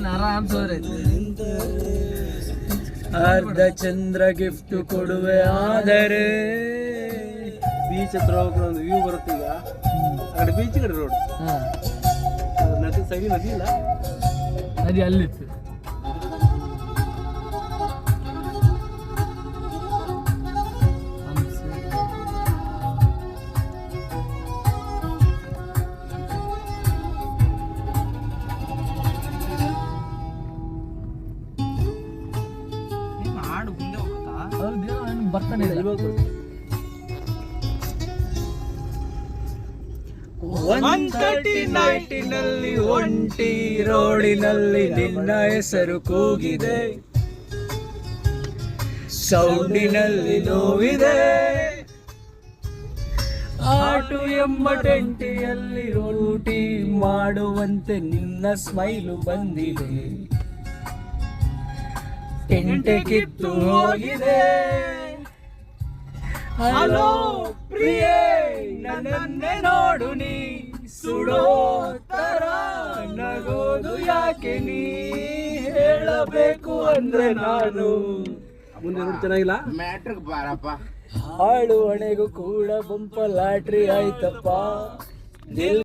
ಆರಾಮ್ ಸೋರೆ ಅರ್ಧ ಚಂದ್ರ ಗಿಫ್ಟ್ ಕೊಡುವೆ ಆದರೆ ಬೀಚ್ ಹತ್ರ ಹೋಗ್ರೆ ಒಂದು ವ್ಯೂ ಬರುತ್ತೆ ಈಗ ಆ ಕಡೆ ಬೀಚ್ ಕಡೆ ರೋಡ್ ನದಿ ಸೈಡ್ ನದಿ ಇಲ್ಲ ನದಿ ಅಲ್ಲಿತ್ತು ಬರ್ತಾನೆ ನೈಟಿನಲ್ಲಿ ಒಂಟಿ ರೋಡಿನಲ್ಲಿ ನಿನ್ನ ಹೆಸರು ಕೂಗಿದೆ ಸೌಂಡಿನಲ್ಲಿ ನೋವಿದೆ ಆಟು ಎಂಬ ಟೆಂಟಿಯಲ್ಲಿ ರೋಟಿ ಮಾಡುವಂತೆ ನಿನ್ನ ಸ್ಮೈಲು ಬಂದಿದೆ ಟೆಂಟೆ ಕಿತ್ತು ಹೋಗಿದೆ ಹಲೋ ಪ್ರಿಯೇ ನನ್ನನ್ನೇ ನೋಡು ನೀ ಸುಡೋ ತರ ನಗೋದು ಯಾಕೆ ನೀ ಹೇಳಬೇಕು ಅಂದ್ರೆ ನಾನು ಮುಂದೆ ನೋಡಿ ಚೆನ್ನಾಗಿಲ್ಲ ಮ್ಯಾಟ್ರಿಕ್ ಬಾರಪ್ಪ ಹಾಳು ಹಣೆಗೂ ಕೂಡ ಬಂಪ ಲಾಟ್ರಿ ಆಯ್ತಪ್ಪ